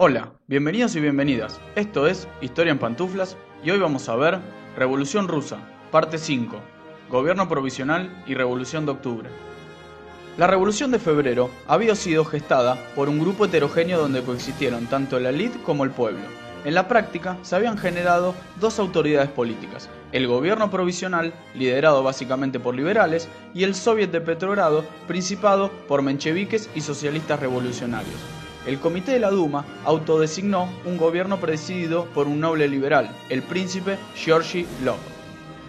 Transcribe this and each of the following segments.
Hola, bienvenidos y bienvenidas. Esto es Historia en Pantuflas y hoy vamos a ver Revolución Rusa, parte 5, Gobierno Provisional y Revolución de Octubre. La Revolución de Febrero había sido gestada por un grupo heterogéneo donde coexistieron tanto la élite como el pueblo. En la práctica se habían generado dos autoridades políticas, el Gobierno Provisional, liderado básicamente por liberales, y el Soviet de Petrogrado, principado por mencheviques y socialistas revolucionarios. El Comité de la Duma autodesignó un gobierno presidido por un noble liberal, el príncipe Georgy Lvov.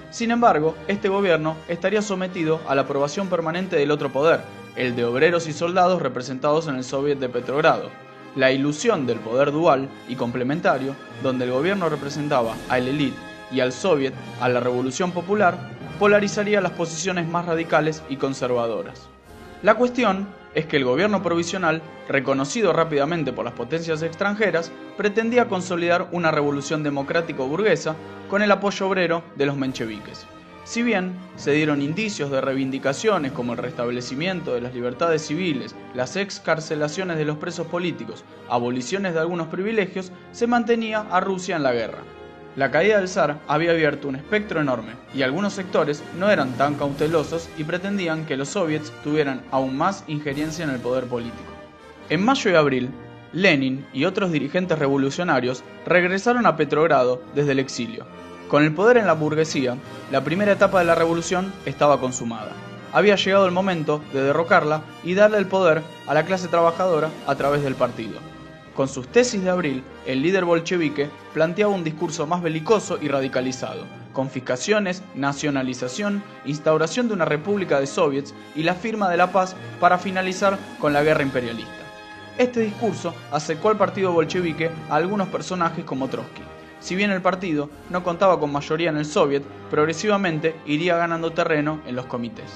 Sin embargo, este gobierno estaría sometido a la aprobación permanente del otro poder, el de obreros y soldados representados en el Soviet de Petrogrado. La ilusión del poder dual y complementario, donde el gobierno representaba a la élite y al Soviet, a la Revolución Popular, polarizaría las posiciones más radicales y conservadoras. La cuestión es que el gobierno provisional, reconocido rápidamente por las potencias extranjeras, pretendía consolidar una revolución democrático-burguesa con el apoyo obrero de los mencheviques. Si bien se dieron indicios de reivindicaciones como el restablecimiento de las libertades civiles, las excarcelaciones de los presos políticos, aboliciones de algunos privilegios, se mantenía a Rusia en la guerra. La caída del zar había abierto un espectro enorme y algunos sectores no eran tan cautelosos y pretendían que los soviets tuvieran aún más injerencia en el poder político. En mayo y abril, Lenin y otros dirigentes revolucionarios regresaron a Petrogrado desde el exilio. Con el poder en la burguesía, la primera etapa de la revolución estaba consumada. Había llegado el momento de derrocarla y darle el poder a la clase trabajadora a través del partido. Con sus tesis de abril, el líder bolchevique planteaba un discurso más belicoso y radicalizado: confiscaciones, nacionalización, instauración de una república de soviets y la firma de la paz para finalizar con la guerra imperialista. Este discurso acercó al partido bolchevique a algunos personajes como Trotsky. Si bien el partido no contaba con mayoría en el soviet, progresivamente iría ganando terreno en los comités.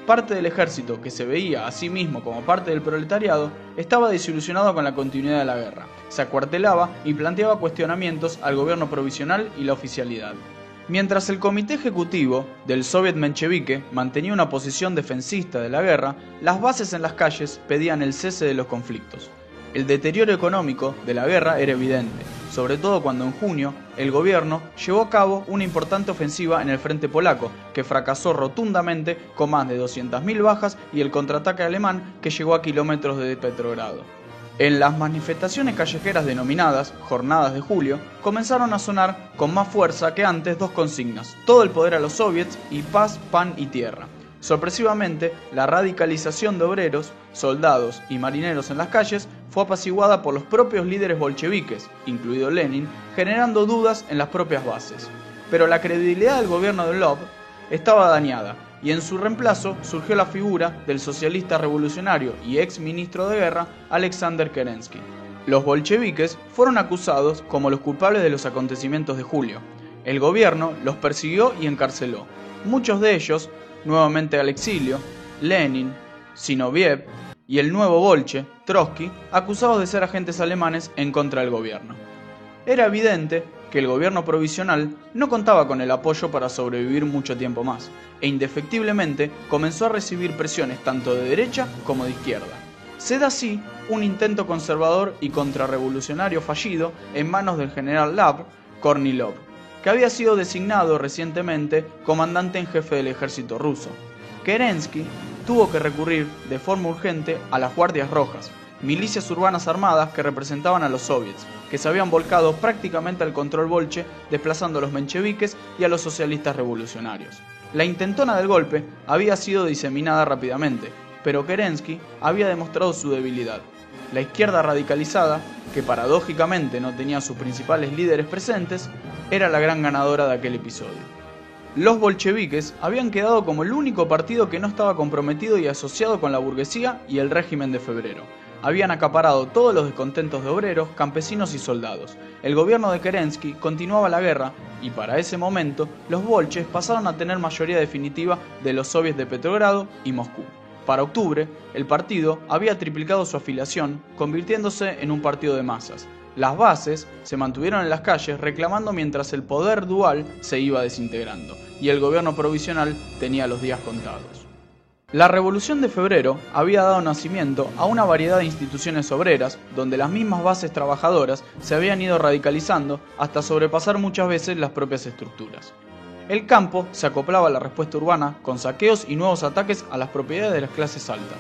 Parte del ejército, que se veía a sí mismo como parte del proletariado, estaba desilusionado con la continuidad de la guerra, se acuartelaba y planteaba cuestionamientos al gobierno provisional y la oficialidad. Mientras el comité ejecutivo del Soviet menchevique mantenía una posición defensista de la guerra, las bases en las calles pedían el cese de los conflictos. El deterioro económico de la guerra era evidente, sobre todo cuando en junio el gobierno llevó a cabo una importante ofensiva en el frente polaco, que fracasó rotundamente con más de 200.000 bajas y el contraataque alemán que llegó a kilómetros de Petrogrado. En las manifestaciones callejeras denominadas Jornadas de Julio, comenzaron a sonar con más fuerza que antes dos consignas: todo el poder a los soviets y paz, pan y tierra. Sorpresivamente, la radicalización de obreros, soldados y marineros en las calles fue apaciguada por los propios líderes bolcheviques, incluido Lenin, generando dudas en las propias bases. Pero la credibilidad del gobierno de Lvov estaba dañada, y en su reemplazo surgió la figura del socialista revolucionario y ex ministro de guerra Alexander Kerensky. Los bolcheviques fueron acusados como los culpables de los acontecimientos de julio. El gobierno los persiguió y encarceló. Muchos de ellos nuevamente al exilio, Lenin, Zinoviev y el nuevo bolche, Trotsky, acusados de ser agentes alemanes en contra del gobierno. Era evidente que el gobierno provisional no contaba con el apoyo para sobrevivir mucho tiempo más, e indefectiblemente comenzó a recibir presiones tanto de derecha como de izquierda. Se da así un intento conservador y contrarrevolucionario fallido en manos del general Lav Kornilov, que había sido designado recientemente comandante en jefe del ejército ruso. Kerensky tuvo que recurrir de forma urgente a las Guardias Rojas, milicias urbanas armadas que representaban a los soviets, que se habían volcado prácticamente al control bolche, desplazando a los mencheviques y a los socialistas revolucionarios. La intentona del golpe había sido diseminada rápidamente, pero Kerensky había demostrado su debilidad. La izquierda radicalizada, que paradójicamente no tenía a sus principales líderes presentes, era la gran ganadora de aquel episodio. Los bolcheviques habían quedado como el único partido que no estaba comprometido y asociado con la burguesía y el régimen de febrero. Habían acaparado todos los descontentos de obreros, campesinos y soldados. El gobierno de Kerensky continuaba la guerra y para ese momento los bolches pasaron a tener mayoría definitiva de los soviets de Petrogrado y Moscú. Para octubre, el partido había triplicado su afiliación, convirtiéndose en un partido de masas. Las bases se mantuvieron en las calles reclamando mientras el poder dual se iba desintegrando y el gobierno provisional tenía los días contados. La Revolución de Febrero había dado nacimiento a una variedad de instituciones obreras, donde las mismas bases trabajadoras se habían ido radicalizando hasta sobrepasar muchas veces las propias estructuras. El campo se acoplaba a la respuesta urbana con saqueos y nuevos ataques a las propiedades de las clases altas.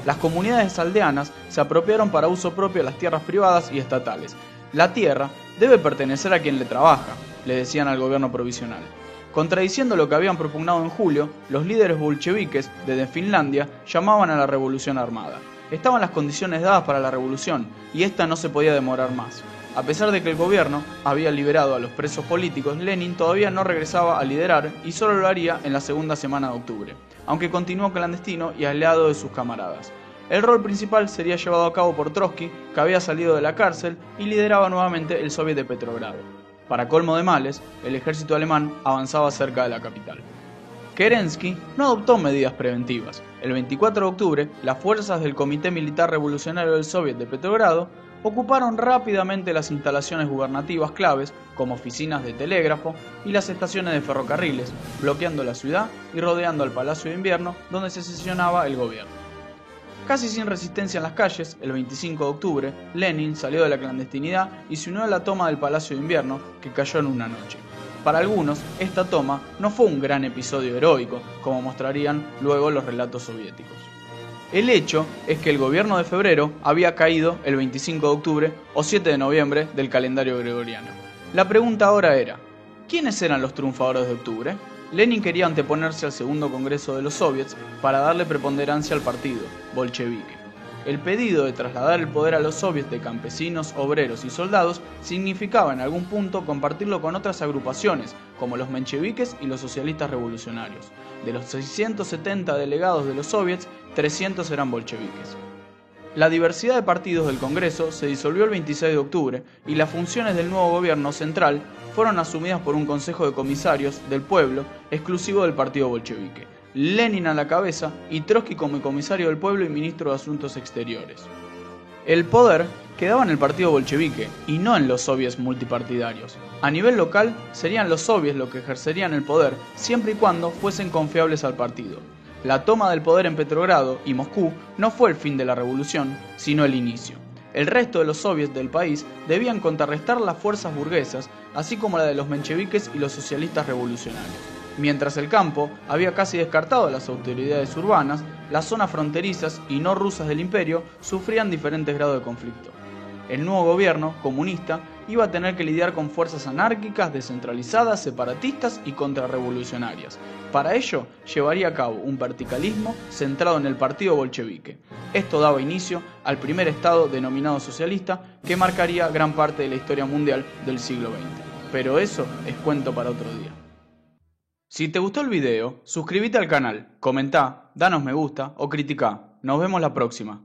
Las comunidades aldeanas se apropiaron para uso propio las tierras privadas y estatales. La tierra debe pertenecer a quien le trabaja, le decían al gobierno provisional. Contradiciendo lo que habían propugnado en julio, los líderes bolcheviques desde Finlandia llamaban a la revolución armada. Estaban las condiciones dadas para la revolución y esta no se podía demorar más. A pesar de que el gobierno había liberado a los presos políticos, Lenin todavía no regresaba a liderar y solo lo haría en la segunda semana de octubre, aunque continuó clandestino y aliado de sus camaradas. El rol principal sería llevado a cabo por Trotsky, que había salido de la cárcel y lideraba nuevamente el Soviet de Petrogrado. Para colmo de males, el ejército alemán avanzaba cerca de la capital. Kerensky no adoptó medidas preventivas. El 24 de octubre, las fuerzas del Comité Militar Revolucionario del Soviet de Petrogrado ocuparon rápidamente las instalaciones gubernativas claves, como oficinas de telégrafo y las estaciones de ferrocarriles, bloqueando la ciudad y rodeando al Palacio de Invierno, donde se sesionaba el gobierno. Casi sin resistencia en las calles, el 25 de octubre, Lenin salió de la clandestinidad y se unió a la toma del Palacio de Invierno, que cayó en una noche. Para algunos, esta toma no fue un gran episodio heroico, como mostrarían luego los relatos soviéticos. El hecho es que el gobierno de febrero había caído el 25 de octubre o 7 de noviembre del calendario gregoriano. La pregunta ahora era, ¿quiénes eran los triunfadores de octubre? Lenin quería anteponerse al segundo congreso de los soviets para darle preponderancia al partido bolchevique. El pedido de trasladar el poder a los soviets de campesinos, obreros y soldados significaba en algún punto compartirlo con otras agrupaciones, como los mencheviques y los socialistas revolucionarios. De los 670 delegados de los soviets, 300 eran bolcheviques. La diversidad de partidos del Congreso se disolvió el 26 de octubre y las funciones del nuevo gobierno central fueron asumidas por un consejo de comisarios del pueblo exclusivo del partido bolchevique. Lenin a la cabeza y Trotsky como comisario del pueblo y ministro de Asuntos Exteriores. El poder quedaba en el partido bolchevique y no en los soviets multipartidarios. A nivel local serían los soviets los que ejercerían el poder siempre y cuando fuesen confiables al partido. La toma del poder en Petrogrado y Moscú no fue el fin de la revolución, sino el inicio. El resto de los soviets del país debían contrarrestar las fuerzas burguesas, así como la de los mencheviques y los socialistas revolucionarios. Mientras el campo había casi descartado a las autoridades urbanas, las zonas fronterizas y no rusas del imperio sufrían diferentes grados de conflicto. El nuevo gobierno, comunista, iba a tener que lidiar con fuerzas anárquicas, descentralizadas, separatistas y contrarrevolucionarias. Para ello, llevaría a cabo un verticalismo centrado en el partido bolchevique. Esto daba inicio al primer estado denominado socialista, que marcaría gran parte de la historia mundial del siglo XX. Pero eso es cuento para otro día. Si te gustó el video, suscríbete al canal, comentá, danos me gusta o criticá. Nos vemos la próxima.